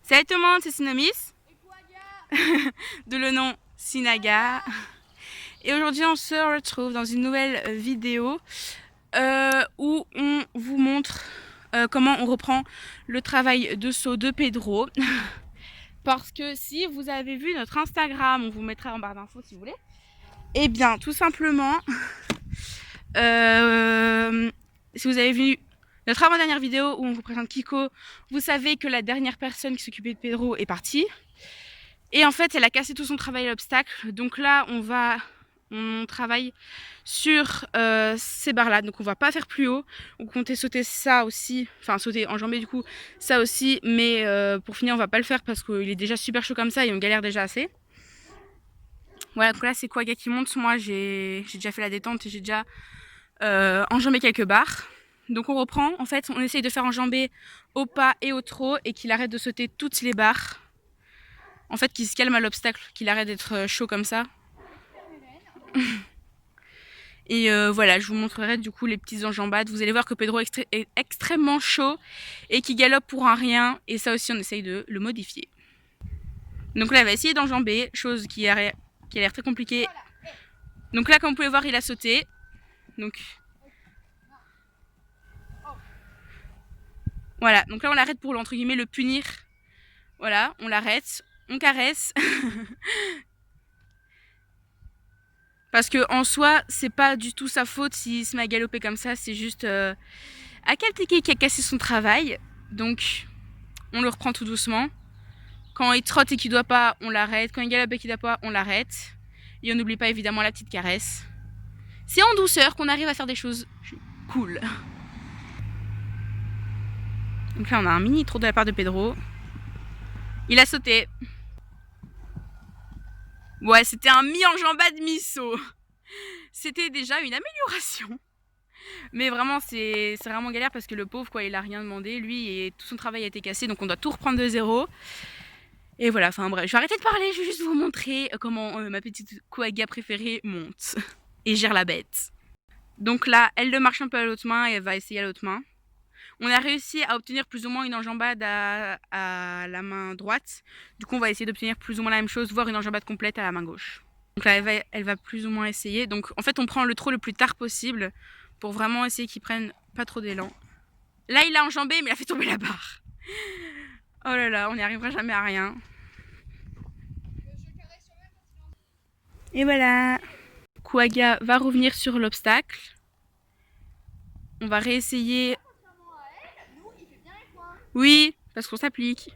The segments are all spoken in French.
Salut tout le monde, c'est Sinomis, de le nom Sinaga. Et aujourd'hui on se retrouve dans une nouvelle vidéo où on vous montre comment on reprend le travail de saut de Pedro. Parce que si vous avez vu notre Instagram, on vous mettra en barre d'infos si vous voulez. Et bien tout simplement, si vous avez vu notre avant-dernière vidéo où on vous présente Kiko, vous savez que la dernière personne qui s'occupait de Pedro est partie. Et en fait, elle a cassé tout son travail à l'obstacle. Donc là, on travaille sur ces barres-là. Donc on va pas faire plus haut. On comptait sauter ça aussi. Enfin, sauter, enjamber du coup, ça aussi. Mais pour finir, on va pas le faire parce qu'il est déjà super chaud comme ça et on galère déjà assez. Voilà, donc là, c'est Quagga qui monte. Moi, j'ai déjà fait la détente et j'ai déjà enjambé quelques barres. Donc on reprend. En fait, on essaye de faire enjamber au pas et au trot et qu'il arrête de sauter toutes les barres. En fait, qu'il se calme à l'obstacle, qu'il arrête d'être chaud comme ça. Et voilà, je vous montrerai du coup les petites enjambades. Vous allez voir que Pedro est extrêmement chaud et qu'il galope pour un rien. Et ça aussi, on essaye de le modifier. Donc là, il va essayer d'enjamber, chose qui a l'air très compliquée. Donc là, comme vous pouvez voir, il a sauté. Donc voilà, donc là, on l'arrête pour, entre guillemets, le punir. Voilà, on l'arrête, on caresse. Parce que en soi, c'est pas du tout sa faute s'il se met à galoper comme ça, c'est juste Akalteke qui a cassé son travail. Donc on le reprend tout doucement. Quand il trotte et qu'il doit pas, on l'arrête. Quand il galope et qu'il doit pas, on l'arrête. Et on n'oublie pas évidemment la petite caresse. C'est en douceur qu'on arrive à faire des choses cool. Donc là on a un mini trot de la part de Pedro. Il a sauté. Ouais, c'était un mi-enjambade mi-saut. C'était déjà une amélioration. Mais vraiment, c'est vraiment galère parce que le pauvre, quoi, il a rien demandé. Lui, et tout son travail a été cassé, donc on doit tout reprendre de zéro. Et voilà, enfin bref, je vais arrêter de parler, je vais juste vous montrer comment ma petite Quagga préférée monte et gère la bête. Donc là, elle le marche un peu à l'autre main et elle va essayer à l'autre main. On a réussi à obtenir plus ou moins une enjambade à la main droite. Du coup, on va essayer d'obtenir plus ou moins la même chose, voire une enjambade complète à la main gauche. Donc là, elle va plus ou moins essayer. Donc en fait, on prend le trot le plus tard possible pour vraiment essayer qu'il prenne pas trop d'élan. Là, il a enjambé, mais il a fait tomber la barre. Oh là là, on n'y arrivera jamais à rien. Et voilà. Quagga va revenir sur l'obstacle. On va réessayer. Oui, parce qu'on s'applique.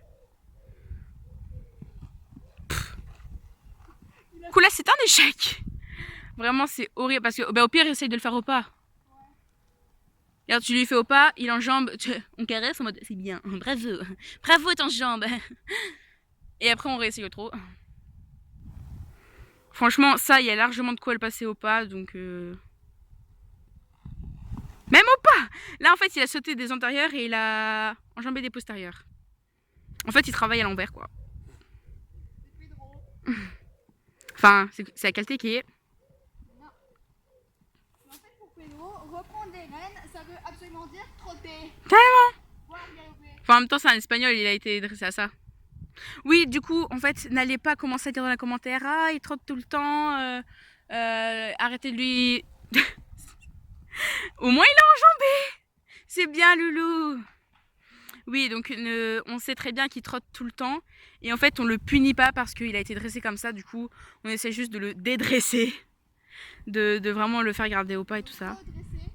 Cool, là, c'est un échec. Vraiment, c'est horrible parce que, bah, au pire, essaye de le faire au pas. Regarde, tu lui fais au pas, il enjambe, on caresse en mode c'est bien, bravo, bravo t'enjambes. Et après, on réessaye au trot. Franchement, ça, il y a largement de quoi le passer au pas, donc. Même au pas. Là, en fait, il a sauté des antérieurs et il a enjambé des postérieurs. En fait, il travaille à l'envers, quoi. Enfin, c'est Akalteke. Non. En fait, pour Pedro, reprendre des rênes, ça veut absolument dire trotter. Carrément. Voir galoper. Enfin, en même temps, c'est un espagnol, il a été dressé à ça. Oui, du coup, en fait, n'allez pas commencer à dire dans les commentaires ah, il trotte tout le temps, arrêtez de lui. Au moins, il a enjambé. C'est bien, Loulou. Oui, donc on sait très bien qu'il trotte tout le temps. Et en fait, on le punit pas parce qu'il a été dressé comme ça. Du coup, on essaie juste de le dédresser. De vraiment le faire garder au pas et tout ça.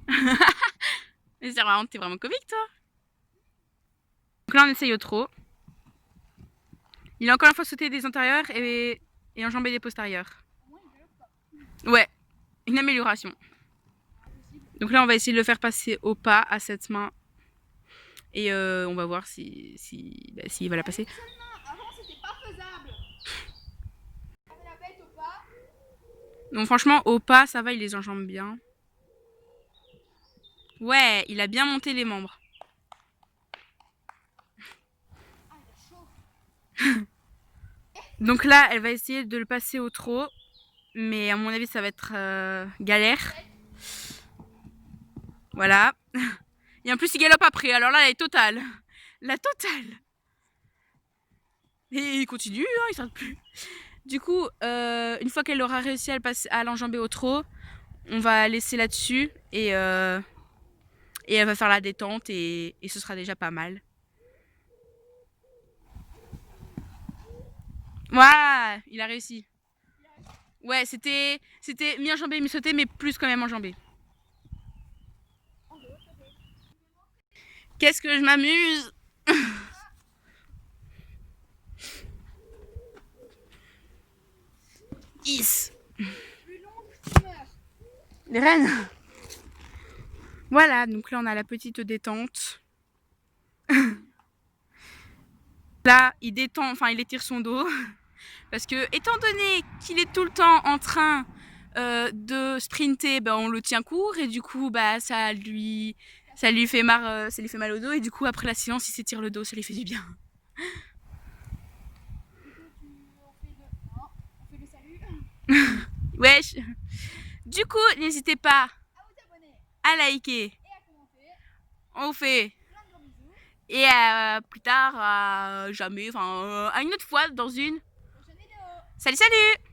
Mais c'est vraiment, t'es vraiment comique, toi. Donc là, on essaye au trot. Il a encore une fois sauté des antérieurs et enjambé des postérieurs. Ouais, une amélioration. Donc là, on va essayer de le faire passer au pas à cette main. Et on va voir s'il va la passer. Avant, c'était pas faisable. La bête au pas. Donc franchement, au pas, ça va, il les enjambe bien. Ouais, il a bien monté les membres. Ah, il a chaud. Donc là, elle va essayer de le passer au trot. Mais à mon avis, ça va être galère. Voilà. Et en plus, il galope après. Alors là, elle est totale. La totale. Et il continue, hein, il s'arrête plus. Du coup, une fois qu'elle aura réussi à l'enjamber au trot, on va laisser là-dessus et elle va faire la détente et ce sera déjà pas mal. Voilà, il a réussi. Ouais, c'était mi-enjambé, mi-sauté, mais plus quand même enjambé. Qu'est-ce que je m'amuse! Is. Les rennes. Voilà, donc là on a la petite détente. Là, il détend, enfin il étire son dos. Parce que, étant donné qu'il est tout le temps en train de sprinter, ben, on le tient court et du coup, bah, ça lui fait mal au dos et du coup, après la séance, il s'étire le dos, ça lui fait du bien. On fait le salut. Wesh. Du coup, n'hésitez pas À vous abonner à liker. et à commenter. On vous fait. Plein de gros bisous. Et plus tard, jamais, enfin, à une autre fois, dans une Prochaine vidéo. Salut, salut!